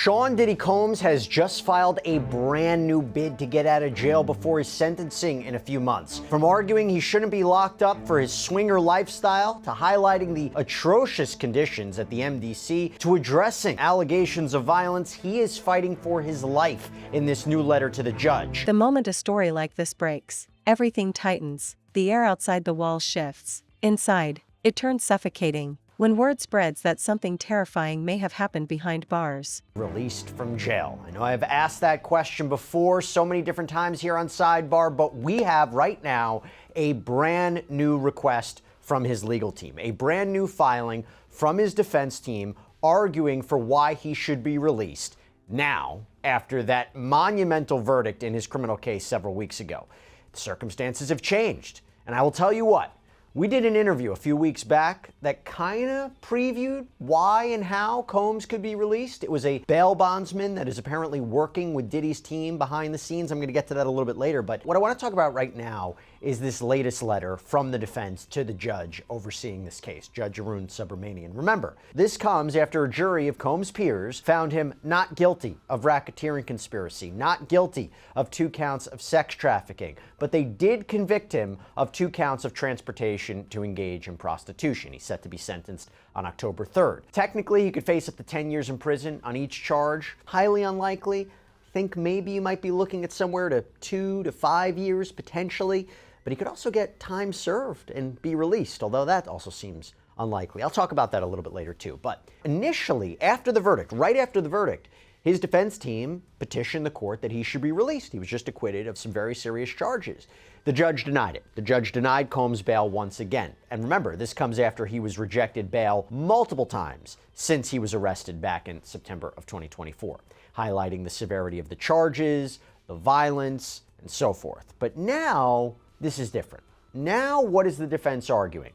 Sean Diddy Combs has just filed a brand new bid to get out of jail before his sentencing in a few months. From arguing he shouldn't be locked up for his swinger lifestyle, to highlighting the atrocious conditions at the MDC, to addressing allegations of violence, he is fighting for his life in this new letter to the judge. The moment a story like this breaks, everything tightens. The air outside the walls shifts. Inside, it turns suffocating. When word spreads that something terrifying may have happened behind bars. Released from jail. I know I've asked that question before so many different times here on Sidebar, but we have right now a brand new request from his legal team, a brand new filing from his defense team arguing for why he should be released now after that monumental verdict in his criminal case several weeks ago. The circumstances have changed, and I will tell you what. We did an interview a few weeks back that kind of previewed why and how Combs could be released. It was a bail bondsman that is apparently working with Diddy's team behind the scenes. I'm going to get to that a little bit later, but what I want to talk about right now is this latest letter from the defense to the judge overseeing this case, Judge Arun Subramanian. Remember, this comes after a jury of Combs' peers found him not guilty of racketeering conspiracy, not guilty of 2 counts of sex trafficking, but they did convict him of 2 counts of transportation to engage in prostitution. He's set to be sentenced on October 3rd. Technically, he could face up to 10 years in prison on each charge. Highly unlikely. Think maybe you might be looking at somewhere to 2 to 5 years potentially, but he could also get time served and be released, although that also seems unlikely. I'll talk about that a little bit later too. But initially, after the verdict, right after the verdict, his defense team petitioned the court that he should be released. He was just acquitted of some very serious charges. The judge denied it. The judge denied Combs bail once again. And remember, this comes after he was rejected bail multiple times since he was arrested back in September of 2024, highlighting the severity of the charges, the violence, and so forth. But now, this is different. Now, what is the defense arguing?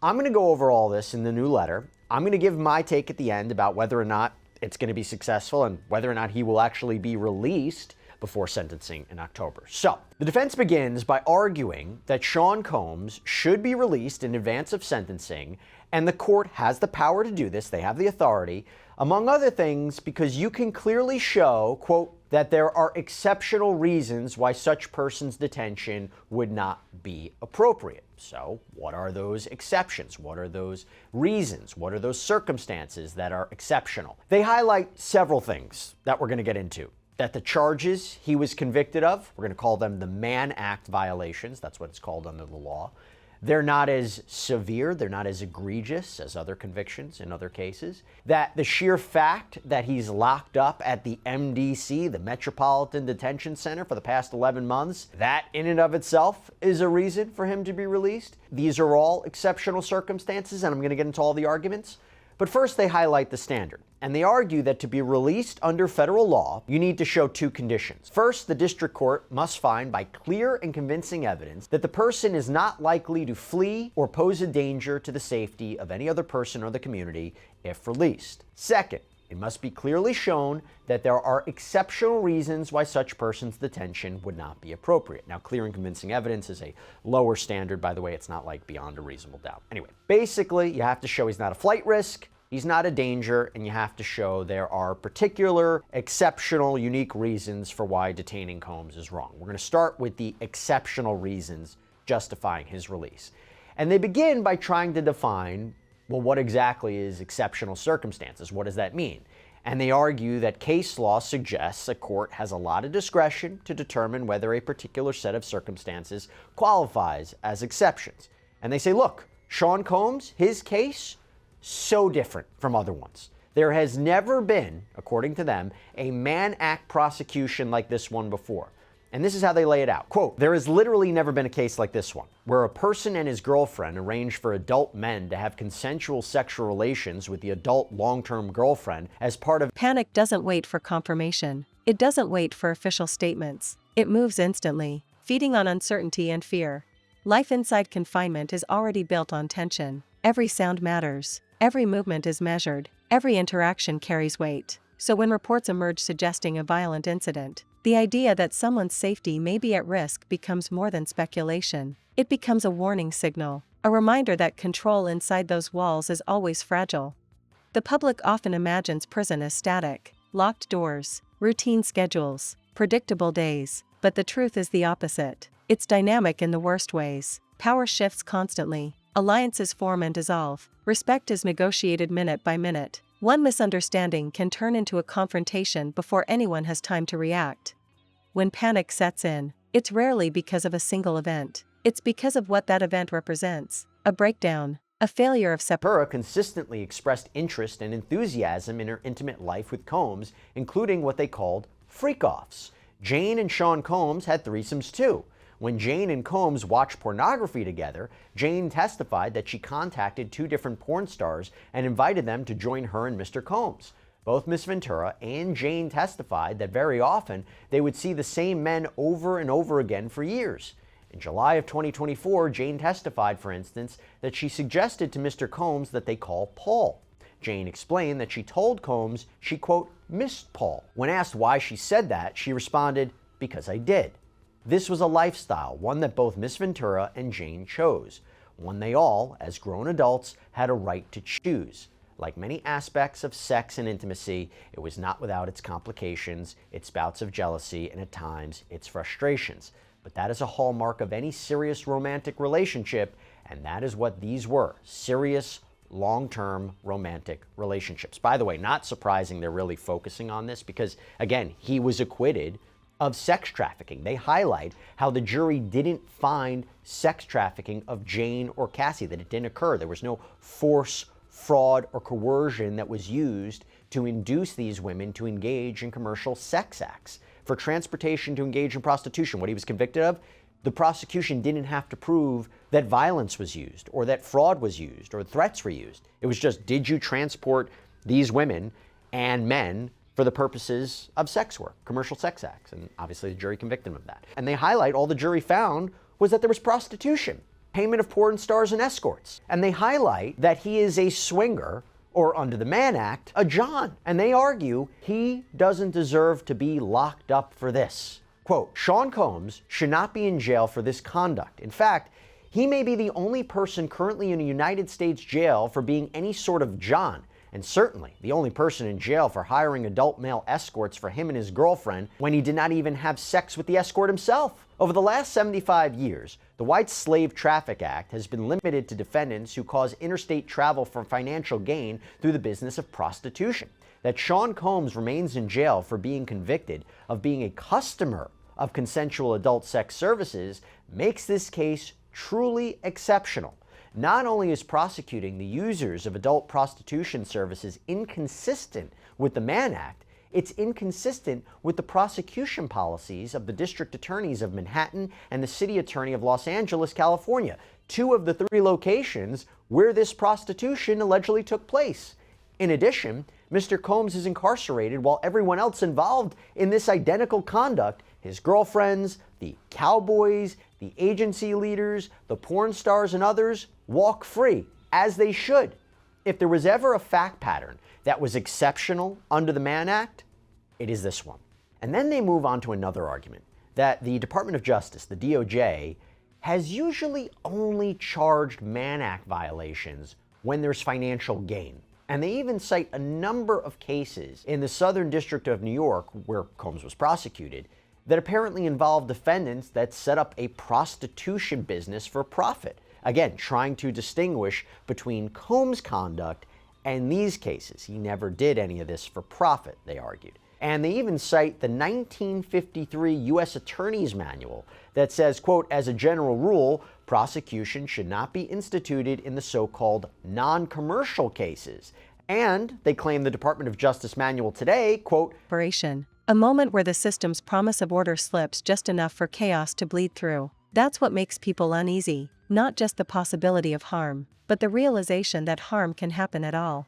I'm going to go over all this in the new letter. I'm going to give my take at the end about whether or not it's going to be successful and whether or not he will actually be released before sentencing in October. So, the defense begins by arguing that Sean Combs should be released in advance of sentencing, and the court has the power to do this. They have the authority, among other things, because you can clearly show, quote, that there are exceptional reasons why such person's detention would not be appropriate. So, what are those exceptions? What are those reasons? What are those circumstances that are exceptional? They highlight several things that we're going to get into. That the charges he was convicted of, we're going to call them the Mann Act violations. That's what it's called under the law. They're not as severe, they're not as egregious as other convictions in other cases. That the sheer fact that he's locked up at the MDC, the Metropolitan Detention Center, for the past 11 months, that in and of itself is a reason for him to be released. These are all exceptional circumstances, and I'm going to get into all the arguments. But first, they highlight the standard, and they argue that to be released under federal law, you need to show 2 conditions. First, the district court must find by clear and convincing evidence that the person is not likely to flee or pose a danger to the safety of any other person or the community if released. Second, it must be clearly shown that there are exceptional reasons why such person's detention would not be appropriate. Now, clear and convincing evidence is a lower standard, by the way. It's not like beyond a reasonable doubt. Anyway, basically, you have to show he's not a flight risk, he's not a danger, and you have to show there are particular, exceptional, unique reasons for why detaining Combs is wrong. We're going to start with the exceptional reasons justifying his release. And they begin by trying to define, well, what exactly is exceptional circumstances? What does that mean? And they argue that case law suggests a court has a lot of discretion to determine whether a particular set of circumstances qualifies as exceptions. And they say, look, Sean Combs, his case, so different from other ones. There has never been, according to them, a Mann Act prosecution like this one before. And this is how they lay it out. Quote, there has literally never been a case like this one, where a person and his girlfriend arrange for adult men to have consensual sexual relations with the adult long-term girlfriend as part of... Panic doesn't wait for confirmation. It doesn't wait for official statements. It moves instantly, feeding on uncertainty and fear. Life inside confinement is already built on tension. Every sound matters. Every movement is measured. Every interaction carries weight. So when reports emerge suggesting a violent incident, the idea that someone's safety may be at risk becomes more than speculation. It becomes a warning signal, a reminder that control inside those walls is always fragile. The public often imagines prison as static, locked doors, routine schedules, predictable days. But the truth is the opposite. It's dynamic in the worst ways. Power shifts constantly. Alliances form and dissolve. Respect is negotiated minute by minute. One misunderstanding can turn into a confrontation before anyone has time to react. When panic sets in, it's rarely because of a single event. It's because of what that event represents. A breakdown, a failure of Ventura consistently expressed interest and enthusiasm in her intimate life with Combs, including what they called freak-offs. Jane and Sean Combs had threesomes too. When Jane and Combs watched pornography together, Jane testified that she contacted two different porn stars and invited them to join her and Mr. Combs. Both Miss Ventura and Jane testified that very often they would see the same men over and over again for years. In July of 2024, Jane testified, for instance, that she suggested to Mr. Combs that they call Paul. Jane explained that she told Combs she, quote, missed Paul. When asked why she said that, she responded, because I did. This was a lifestyle, one that both Miss Ventura and Jane chose, one they all, as grown adults, had a right to choose. Like many aspects of sex and intimacy, it was not without its complications, its bouts of jealousy, and at times, its frustrations. But that is a hallmark of any serious romantic relationship, and that is what these were, serious, long-term romantic relationships. By the way, not surprising they're really focusing on this because, again, he was acquitted of sex trafficking. They highlight how the jury didn't find sex trafficking of Jane or Cassie, that it didn't occur. There was no force, fraud, or coercion that was used to induce these women to engage in commercial sex acts. For transportation to engage in prostitution, what he was convicted of, the prosecution didn't have to prove that violence was used or that fraud was used or threats were used. It was just, did you transport these women and men for the purposes of sex work, commercial sex acts? And obviously the jury convicted him of that. And they highlight all the jury found was that there was prostitution, payment of porn stars and escorts. And they highlight that he is a swinger, or under the Mann Act, a John. And they argue he doesn't deserve to be locked up for this. Quote, Sean Combs should not be in jail for this conduct. In fact, he may be the only person currently in a United States jail for being any sort of John, and certainly the only person in jail for hiring adult male escorts for him and his girlfriend when he did not even have sex with the escort himself. Over the last 75 years, the White Slave Traffic Act has been limited to defendants who cause interstate travel for financial gain through the business of prostitution. That Sean Combs remains in jail for being convicted of being a customer of consensual adult sex services makes this case truly exceptional. Not only is prosecuting the users of adult prostitution services inconsistent with the Mann Act, it's inconsistent with the prosecution policies of the district attorneys of Manhattan and the city attorney of Los Angeles, California, two of the three locations where this prostitution allegedly took place. In addition, Mr. Combs is incarcerated while everyone else involved in this identical conduct, his girlfriends, the cowboys, the agency leaders, the porn stars, and others, walk free, as they should. If there was ever a fact pattern that was exceptional under the Mann Act, it is this one. And then they move on to another argument, that the Department of Justice, the DOJ, has usually only charged Mann Act violations when there's financial gain. And they even cite a number of cases in the Southern District of New York, where Combs was prosecuted, that apparently involved defendants that set up a prostitution business for profit. Again, trying to distinguish between Combs' conduct and these cases. He never did any of this for profit, they argued. And they even cite the 1953 U.S. Attorney's Manual that says, quote, as a general rule, prosecution should not be instituted in the so-called non-commercial cases. And they claim the Department of Justice manual today, quote, a moment where the system's promise of order slips just enough for chaos to bleed through. That's what makes people uneasy, not just the possibility of harm, but the realization that harm can happen at all.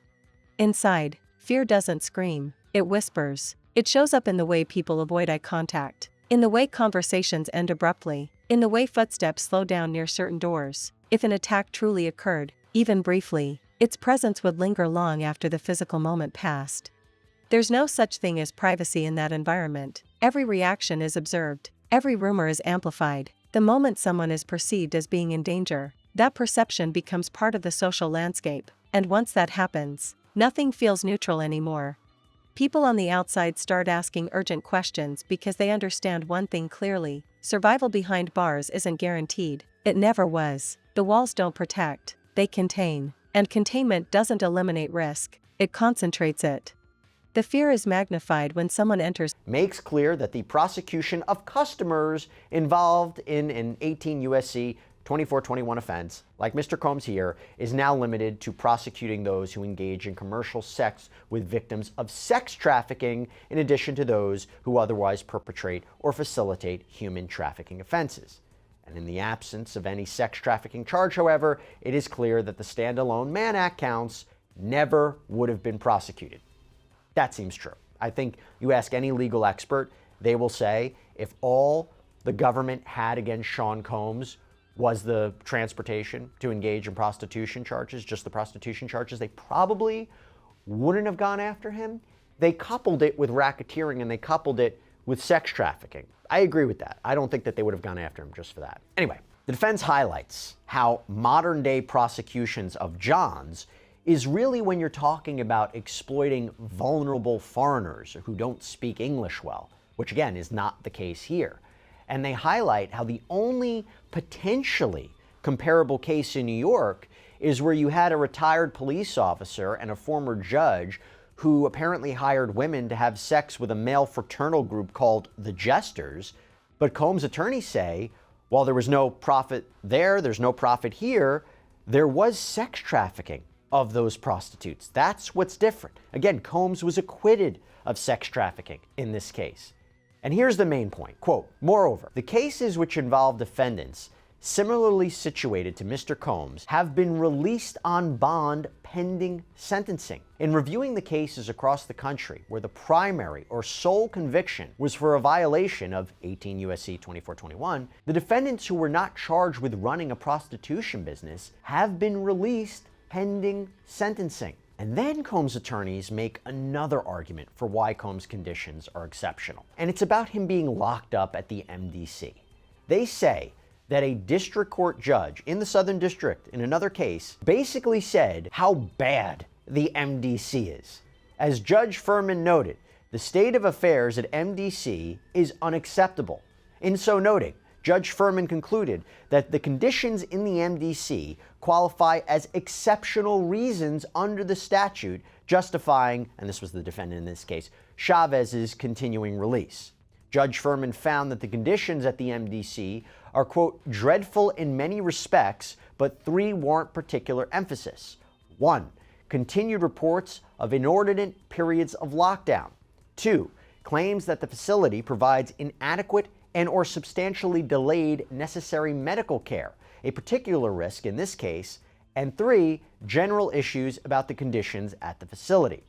Inside, fear doesn't scream, it whispers. It shows up in the way people avoid eye contact, in the way conversations end abruptly, in the way footsteps slow down near certain doors. If an attack truly occurred, even briefly, its presence would linger long after the physical moment passed. There's no such thing as privacy in that environment. Every reaction is observed, every rumor is amplified. The moment someone is perceived as being in danger, that perception becomes part of the social landscape, and once that happens, nothing feels neutral anymore. People on the outside start asking urgent questions because they understand one thing clearly: survival behind bars isn't guaranteed. It never was. The walls don't protect, they contain. And containment doesn't eliminate risk, it concentrates it. The fear is magnified when someone enters. Makes clear that the prosecution of customers involved in an 18 U.S.C. 2421 offense, like Mr. Combs here, is now limited to prosecuting those who engage in commercial sex with victims of sex trafficking, in addition to those who otherwise perpetrate or facilitate human trafficking offenses. And in the absence of any sex trafficking charge, however, it is clear that the standalone Mann Act counts never would have been prosecuted. That seems true. I think you ask any legal expert, they will say if all the government had against Sean Combs was the transportation to engage in prostitution charges, just the prostitution charges, they probably wouldn't have gone after him. They coupled it with racketeering and they coupled it with sex trafficking. I agree with that. I don't think that they would have gone after him just for that. Anyway, the defense highlights how modern day prosecutions of Johns is really when you're talking about exploiting vulnerable foreigners who don't speak English well, which again is not the case here. And they highlight how the only potentially comparable case in New York is where you had a retired police officer and a former judge who apparently hired women to have sex with a male fraternal group called the Jesters. But Combs' attorneys say, while there was no profit there, there's no profit here, there was sex trafficking of those prostitutes. That's what's different. Again, Combs was acquitted of sex trafficking in this case. And here's the main point, quote, moreover, the cases which involve defendants similarly situated to Mr. Combs have been released on bond pending sentencing. In reviewing the cases across the country where the primary or sole conviction was for a violation of 18 U.S.C. 2421, the defendants who were not charged with running a prostitution business have been released pending sentencing. And then Combs' attorneys make another argument for why Combs' conditions are exceptional. And it's about him being locked up at the MDC. They say that a district court judge in the Southern District in another case basically said how bad the MDC is. As Judge Furman noted, the state of affairs at MDC is unacceptable. In so noting, Judge Furman concluded that the conditions in the MDC qualify as exceptional reasons under the statute justifying, and this was the defendant in this case, Chavez's continuing release. Judge Furman found that the conditions at the MDC are, quote, dreadful in many respects, but three warrant particular emphasis. 1. Continued reports of inordinate periods of lockdown. 2. Claims that the facility provides inadequate and or substantially delayed necessary medical care, a particular risk in this case. And 3. General issues about the conditions at the facility.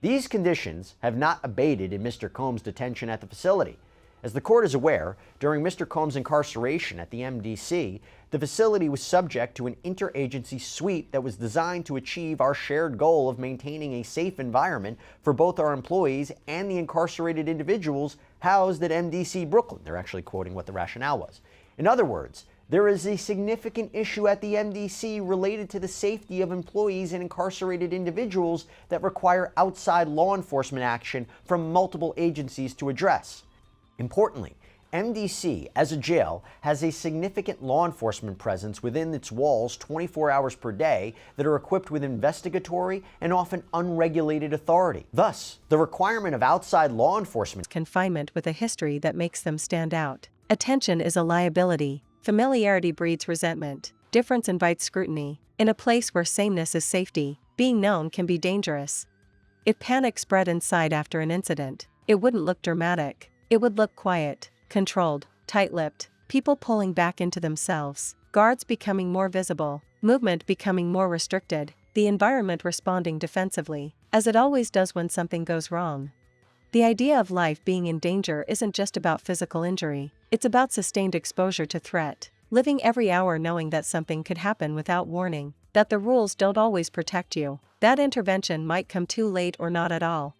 These conditions have not abated in Mr. Combs' detention at the facility. As the court is aware, during Mr. Combs' incarceration at the MDC, the facility was subject to an interagency suite that was designed to achieve our shared goal of maintaining a safe environment for both our employees and the incarcerated individuals housed at MDC Brooklyn. They're actually quoting what the rationale was. In other words, there is a significant issue at the MDC related to the safety of employees and incarcerated individuals that require outside law enforcement action from multiple agencies to address. Importantly, MDC, as a jail, has a significant law enforcement presence within its walls 24 hours per day that are equipped with investigatory and often unregulated authority. Thus, the requirement of outside law enforcement Confinement with a history that makes them stand out. Attention is a liability. Familiarity breeds resentment. Difference invites scrutiny. In a place where sameness is safety, being known can be dangerous. If panic spread inside after an incident, it wouldn't look dramatic. It would look quiet, controlled, tight-lipped, people pulling back into themselves, guards becoming more visible, movement becoming more restricted, the environment responding defensively, as it always does when something goes wrong. The idea of life being in danger isn't just about physical injury, it's about sustained exposure to threat, living every hour knowing that something could happen without warning, that the rules don't always protect you, that intervention might come too late or not at all.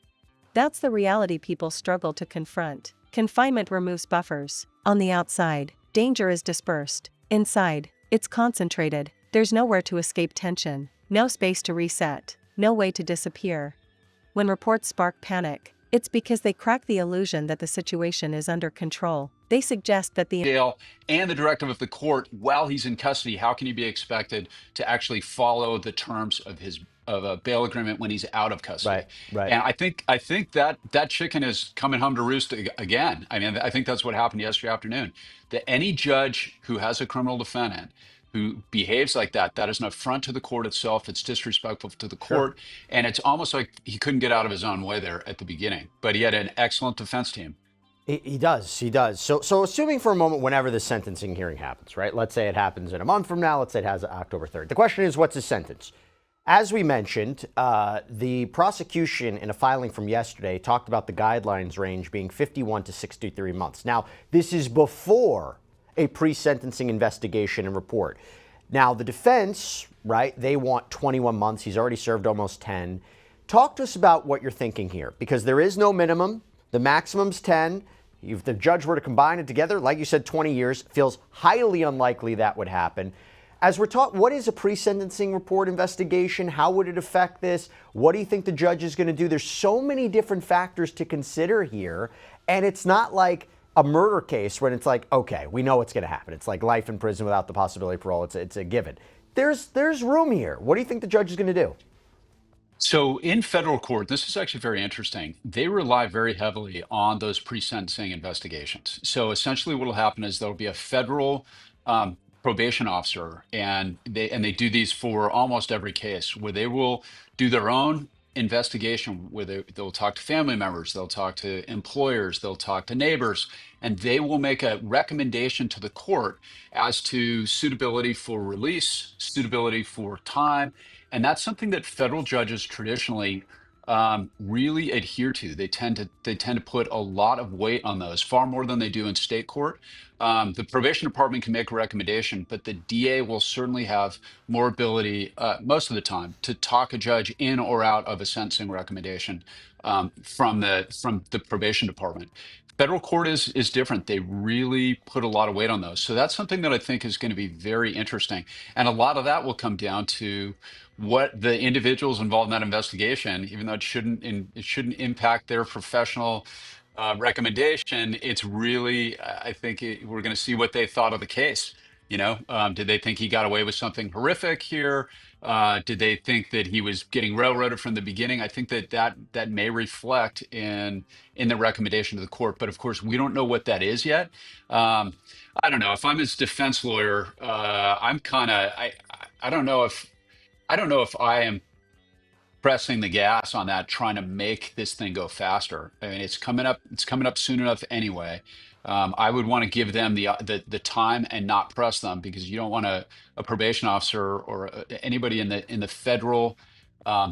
That's the reality people struggle to confront. Confinement removes buffers. On the outside, danger is dispersed. Inside, it's concentrated. There's nowhere to escape tension, no space to reset, no way to disappear. When reports spark panic, it's because they crack the illusion that the situation is under control. They suggest that the jail and the directive of the court while he's in custody. How can he be expected to actually follow the terms of a bail agreement when he's out of custody? Right, right. And I think that chicken is coming home to roost again. I mean, I think that's what happened yesterday afternoon. That any judge who has a criminal defendant who behaves like that is an affront to the court itself. It's disrespectful to the Sure. court, and it's almost like he couldn't get out of his own way there at the beginning. But he had an excellent defense team. He does. He does. So assuming for a moment, whenever the sentencing hearing happens, right? Let's say it happens in a month from now. Let's say it has October 3rd. The question is, what's his sentence? As we mentioned, the prosecution in a filing from yesterday talked about the guidelines range being 51 to 63 months. Now, this is before a pre-sentencing investigation and report. Now, the defense, right, they want 21 months. He's already served almost 10. Talk to us about what you're thinking here, because there is no minimum. The maximum's 10. If the judge were to combine it together, like you said, 20 years, feels highly unlikely that would happen. As we're taught, what is a pre-sentencing report investigation? How would it affect this? What do you think the judge is going to do? There's so many different factors to consider here, and it's not like a murder case when it's like, okay, we know what's going to happen. It's like life in prison without the possibility of parole. It's a given. There's room here. What do you think the judge is going to do? So in federal court, this is actually very interesting. They rely very heavily on those pre-sentencing investigations. So essentially, what will happen is there'll be a federal probation officer, and they do these for almost every case, where they will do their own investigation, where they'll talk to family members, they'll talk to employers, they'll talk to neighbors, and they will make a recommendation to the court as to suitability for release, suitability for time. And that's something that federal judges traditionally really adhere to. They tend to put a lot of weight on those, far more than they do in state court. The probation department can make a recommendation, but the DA will certainly have more ability, most of the time, to talk a judge in or out of a sentencing recommendation from the probation department. Federal court is different. They really put a lot of weight on those. So that's something that I think is going to be very interesting. And a lot of that will come down to what the individuals involved in that investigation, even though it shouldn't impact their professional recommendation. It's really, I think we're going to see what they thought of the case. Did they think he got away with something horrific here? Did they think that he was getting railroaded from the beginning? I think that may reflect in the recommendation to the court, but of course we don't know what that is yet. I don't know. If I'm his defense lawyer, I'm kind of I don't know if I am pressing the gas on that, trying to make this thing go faster. I mean, it's coming up. It's coming up soon enough anyway. I would want to give them the time and not press them, because you don't want a probation officer or anybody in the federal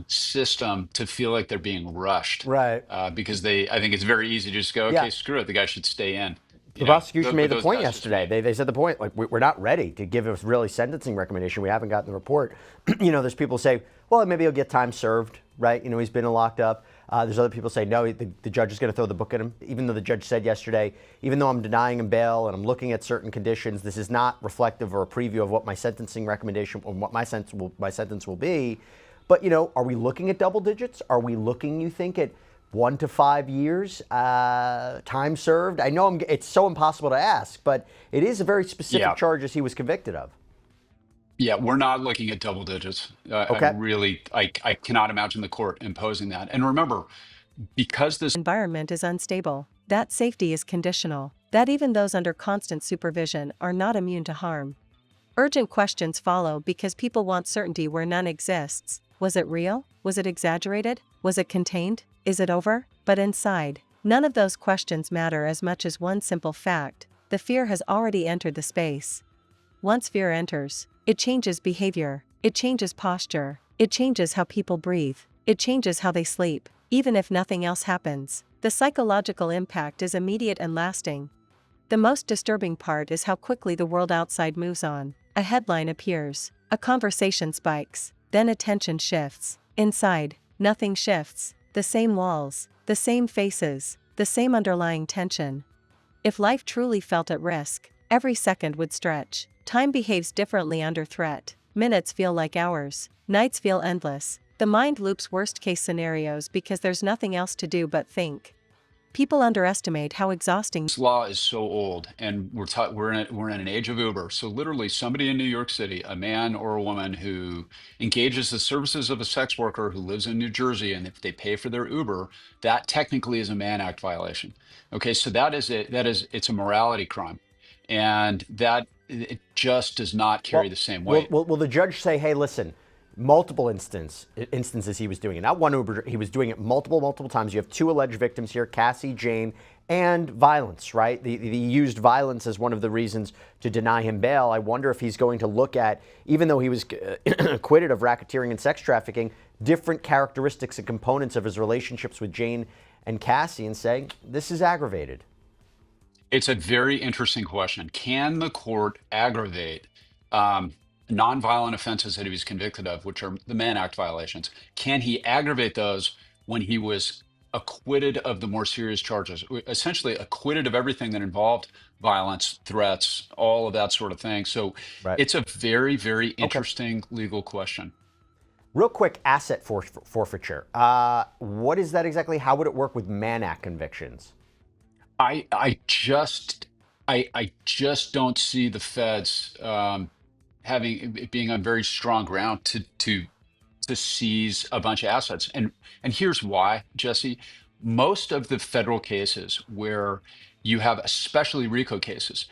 system to feel like they're being rushed. Right. Because I think it's very easy to just go, Yeah. okay, screw it, the guy should stay in. The prosecution made the Those point guys just yesterday. They said the point, like, we're not ready to give a really sentencing recommendation. We haven't gotten the report. There's people say, well, maybe he'll get time served, right? He's been locked up. There's other people say, no, the judge is going to throw the book at him, even though the judge said yesterday, even though I'm denying him bail and I'm looking at certain conditions, this is not reflective or a preview of what my sentencing recommendation or what my sentence will be. But, are we looking at double digits? Are we looking, you think, at 1 to 5 years, time served? I know it's so impossible to ask, but it is a very specific charges he was convicted of. Yeah, we're not looking at double digits. Okay. I cannot imagine the court imposing that. And remember, because this environment is unstable, that safety is conditional, that even those under constant supervision are not immune to harm. Urgent questions follow because people want certainty where none exists. Was it real? Was it exaggerated? Was it contained? Is it over? But inside, none of those questions matter as much as one simple fact: the fear has already entered the space. Once fear enters, it changes behavior, it changes posture, it changes how people breathe, it changes how they sleep, even if nothing else happens. The psychological impact is immediate and lasting. The most disturbing part is how quickly the world outside moves on. A headline appears, a conversation spikes, then attention shifts. Inside, nothing shifts. The same walls, the same faces, the same underlying tension. If life truly felt at risk, every second would stretch. Time behaves differently under threat. Minutes feel like hours, nights feel endless, The mind loops worst-case scenarios because there's nothing else to do but think. People underestimate how exhausting. This law is so old, and we're in an age of Uber. So literally, somebody in New York City, a man or a woman who engages the services of a sex worker who lives in New Jersey, and if they pay for their Uber, that technically is a Mann Act violation. Okay, so it's a morality crime, and that it just does not carry the same weight. Will the judge say, hey, listen, multiple instances he was doing it, not one Uber, he was doing it multiple times. You have two alleged victims here, Cassie, Jane, and violence, right? He used violence as one of the reasons to deny him bail. I wonder if he's going to look at, even though he was acquitted of racketeering and sex trafficking, different characteristics and components of his relationships with Jane and Cassie and say, this is aggravated. It's a very interesting question. Can the court aggravate nonviolent offenses that he was convicted of, which are the Mann Act violations? Can he aggravate those when he was acquitted of the more serious charges, essentially acquitted of everything that involved violence, threats, all of that sort of thing? So It's a very, very interesting legal question. Real quick, asset forfeiture. What is that exactly? How would it work with Mann Act convictions? I just don't see the feds having it being on very strong ground to seize a bunch of assets. And here's why, Jesse. Most of the federal cases where you have, especially RICO cases,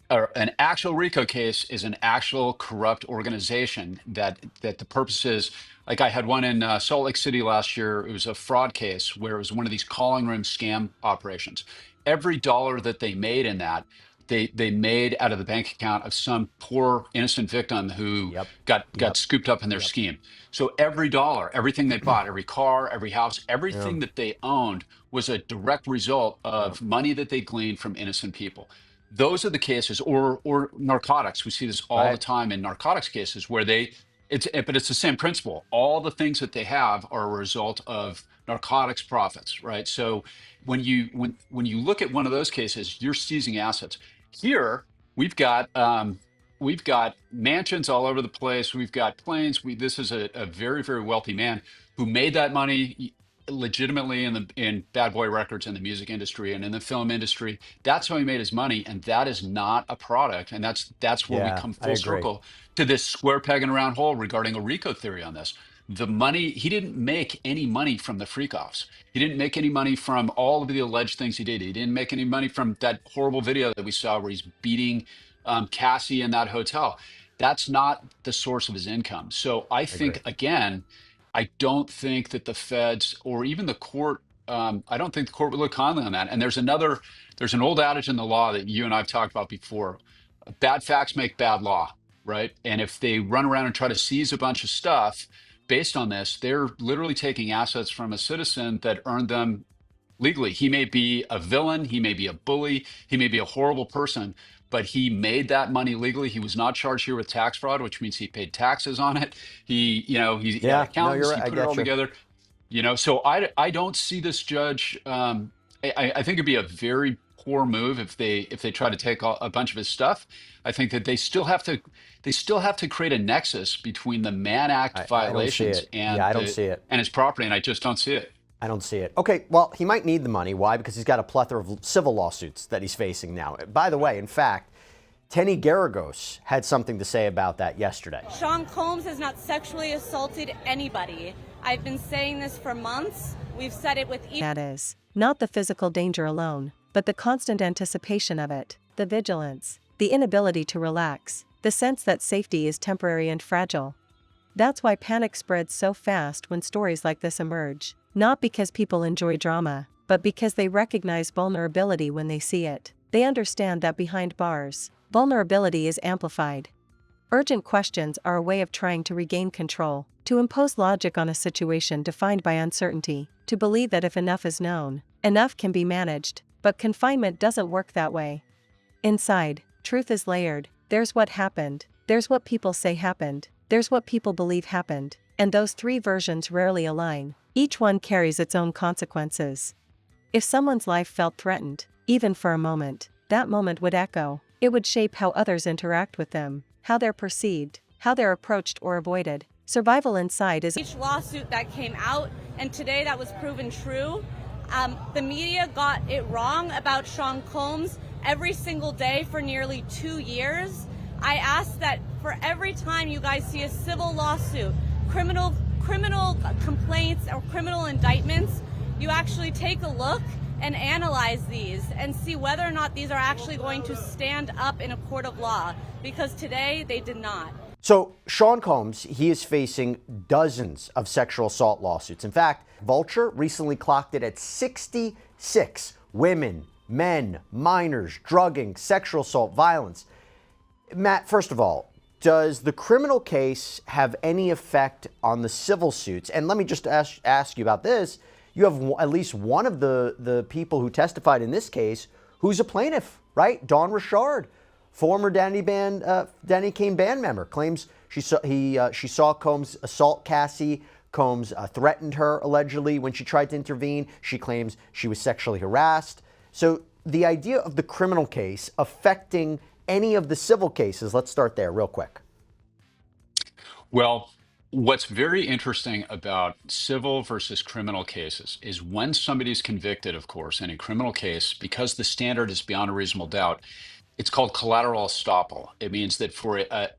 an actual RICO case is an actual corrupt organization that the purpose is, like I had one in Salt Lake City last year. It was a fraud case where it was one of these calling room scam operations. Every dollar that they made in that, they made out of the bank account of some poor innocent victim who got scooped up in their scheme. So every dollar, everything they bought, every car, every house, everything that they owned was a direct result of money that they gleaned from innocent people. Those are the cases, or narcotics. We see this all the time in narcotics cases where but it's the same principle. All the things that they have are a result of narcotics profits, right? So when you look at one of those cases, you're seizing assets. Here we've got mansions all over the place. We've got planes. This is a very, very wealthy man who made that money legitimately in Bad Boy Records, in the music industry and in the film industry. That's how he made his money, and that is not a product. And that's where we come full circle to this square peg and a round hole regarding a RICO theory on this. The money, he didn't make any money from the freak-offs. He didn't make any money from all of the alleged things he did. He didn't make any money from that horrible video that we saw where he's beating Cassie in that hotel. That's not the source of his income. So I think, again, I don't think that the feds or even the court, I don't think the court would look kindly on that. And there's an old adage in the law that you and I've talked about before. Bad facts make bad law, right? And if they run around and try to seize a bunch of stuff based on this, they're literally taking assets from a citizen that earned them legally. He may be a villain, he may be a bully, he may be a horrible person, but he made that money legally. He was not charged here with tax fraud, which means he paid taxes on it. He had accountants, he put it all together. So I don't see this judge. I think it'd be a very poor move if they try to take a bunch of his stuff. I think that they still have to create a nexus between the Mann Act violations and his property, and I just don't see it. I don't see it. Okay, well, he might need the money. Why? Because he's got a plethora of civil lawsuits that he's facing now. By the way, in fact, Tenny Garagos had something to say about that yesterday. Sean Combs has not sexually assaulted anybody. I've been saying this for months. We've said it with That is, not the physical danger alone, but the constant anticipation of it, the vigilance, the inability to relax, the sense that safety is temporary and fragile. That's why panic spreads so fast when stories like this emerge. Not because people enjoy drama, but because they recognize vulnerability when they see it. They understand that behind bars, vulnerability is amplified. Urgent questions are a way of trying to regain control, to impose logic on a situation defined by uncertainty, to believe that if enough is known, enough can be managed. But confinement doesn't work that way. Inside, truth is layered. There's what happened, there's what people say happened, there's what people believe happened, and those three versions rarely align. Each one carries its own consequences. If someone's life felt threatened, even for a moment, that moment would echo. It would shape how others interact with them, how they're perceived, how they're approached or avoided. Survival inside is Each lawsuit that came out, and today that was proven true, the media got it wrong about Sean Combs every single day for nearly 2 years. I ask that for every time you guys see a civil lawsuit, criminal complaints or criminal indictments, you actually take a look and analyze these and see whether or not these are actually going to stand up in a court of law, because today they did not. So Sean Combs, he is facing dozens of sexual assault lawsuits. In fact, Vulture recently clocked it at 66 women, men, minors, drugging, sexual assault, violence. Matt, first of all, does the criminal case have any effect on the civil suits? And let me just ask you about this. You have at least one of the people who testified in this case who's a plaintiff, right? Dawn Richard, former Danny Kane band member, claims she saw Combs assault Cassie. Combs threatened her allegedly when she tried to intervene. She claims she was sexually harassed. So the idea of the criminal case affecting any of the civil cases, let's start there real quick. Well, what's very interesting about civil versus criminal cases is when somebody's convicted, of course, in a criminal case, because the standard is beyond a reasonable doubt, it's called collateral estoppel. It means that for a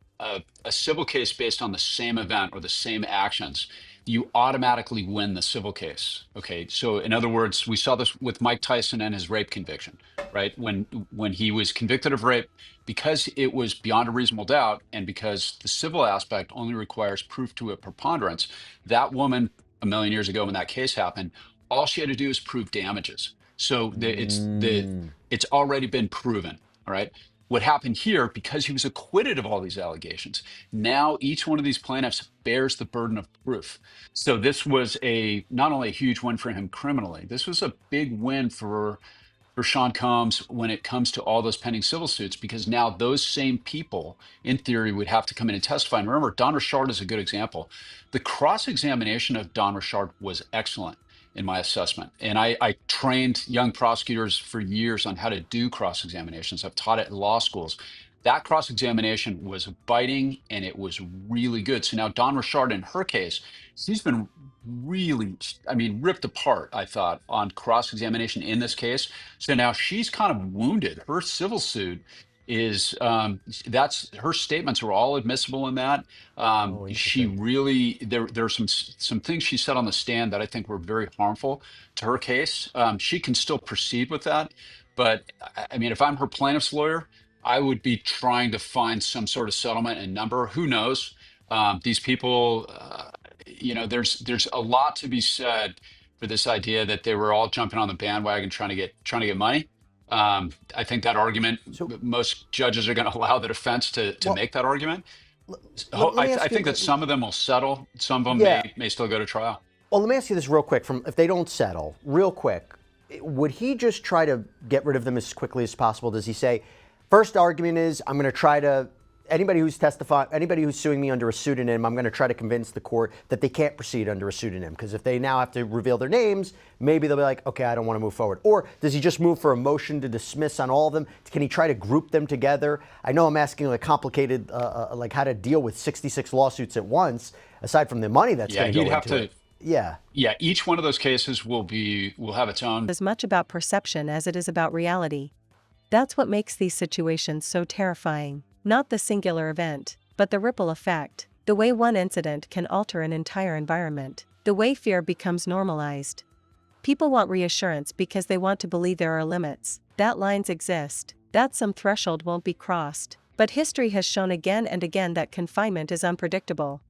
civil case based on the same event or the same actions, you automatically win the civil case. Okay, so in other words, we saw this with Mike Tyson and his rape conviction, right? When he was convicted of rape, because it was beyond a reasonable doubt, and because the civil aspect only requires proof to a preponderance, that woman a million years ago when that case happened, all she had to do is prove damages. So it's already been proven. All right. What happened here, because he was acquitted of all these allegations, now each one of these plaintiffs bears the burden of proof. So this was not only a huge win for him criminally, this was a big win for Sean Combs when it comes to all those pending civil suits, because now those same people, in theory, would have to come in and testify. And remember, Dawn Richard is a good example. The cross-examination of Dawn Richard was excellent in my assessment. And I trained young prosecutors for years on how to do cross-examinations. I've taught it in law schools. That cross-examination was biting and it was really good. So now Dawn Richard, in her case, she's been really, ripped apart, I thought, on cross-examination in this case. So now she's kind of wounded. Her civil suit is that's her statements were all admissible in that. She really there are some things she said on the stand that I think were very harmful to her case. She can still proceed with that, but I mean, if I'm her plaintiff's lawyer, I would be trying to find some sort of settlement and number. Who knows? These people, there's a lot to be said for this idea that they were all jumping on the bandwagon trying to get money. I think that argument, most judges are going to allow the defense to make that argument. I think that some of them will settle. Some of them may still go to trial. Well, let me ask you this real quick. If they don't settle, real quick, would he just try to get rid of them as quickly as possible? Does he say, first argument is I'm going to try to, anybody who's suing me under a pseudonym, I'm going to try to convince the court that they can't proceed under a pseudonym, because if they now have to reveal their names, maybe they'll be like, okay, I don't want to move forward. Or does he just move for a motion to dismiss on all of them? Can he try to group them together? I know I'm asking like complicated, like how to deal with 66 lawsuits at once, aside from the money that's going to go into it. Yeah. Each one of those cases will have its own. As much about perception as it is about reality. That's what makes these situations so terrifying. Not the singular event, but the ripple effect. The way one incident can alter an entire environment. The way fear becomes normalized. People want reassurance because they want to believe there are limits, that lines exist, that some threshold won't be crossed. But history has shown again and again that confinement is unpredictable.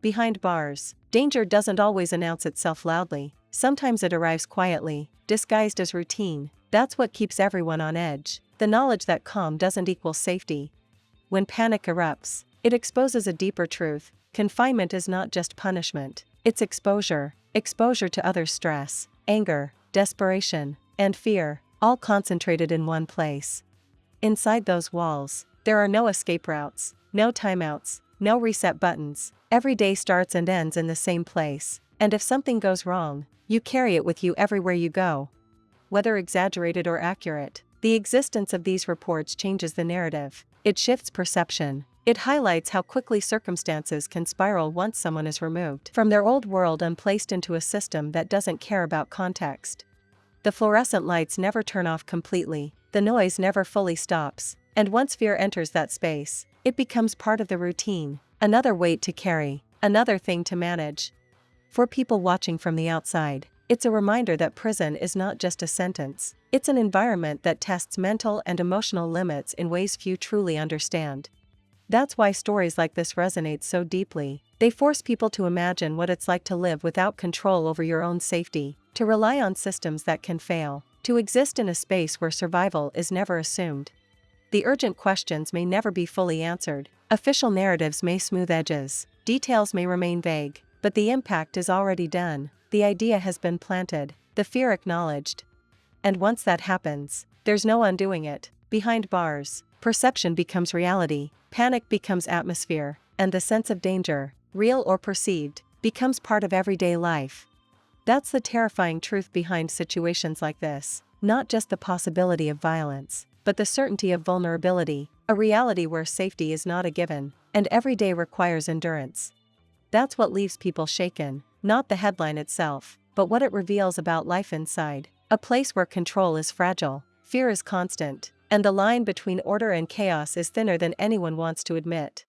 Behind bars, danger doesn't always announce itself loudly. Sometimes it arrives quietly, disguised as routine. That's what keeps everyone on edge. The knowledge that calm doesn't equal safety. When panic erupts, it exposes a deeper truth. Confinement is not just punishment. It's exposure. Exposure to others' stress, anger, desperation, and fear, all concentrated in one place. Inside those walls, there are no escape routes, no timeouts, no reset buttons. Every day starts and ends in the same place. And if something goes wrong, you carry it with you everywhere you go. Whether exaggerated or accurate, the existence of these reports changes the narrative. It shifts perception. It highlights how quickly circumstances can spiral once someone is removed from their old world and placed into a system that doesn't care about context. The fluorescent lights never turn off completely, the noise never fully stops, and once fear enters that space, it becomes part of the routine, another weight to carry, another thing to manage. For people watching from the outside, it's a reminder that prison is not just a sentence, it's an environment that tests mental and emotional limits in ways few truly understand. That's why stories like this resonate so deeply. They force people to imagine what it's like to live without control over your own safety, to rely on systems that can fail, to exist in a space where survival is never assumed. The urgent questions may never be fully answered, official narratives may smooth edges, details may remain vague, but the impact is already done, the idea has been planted, the fear acknowledged. And once that happens, there's no undoing it. Behind bars, perception becomes reality, panic becomes atmosphere, and the sense of danger, real or perceived, becomes part of everyday life. That's the terrifying truth behind situations like this, not just the possibility of violence, but the certainty of vulnerability, a reality where safety is not a given, and every day requires endurance. That's what leaves people shaken, not the headline itself, but what it reveals about life inside, a place where control is fragile, fear is constant, and the line between order and chaos is thinner than anyone wants to admit.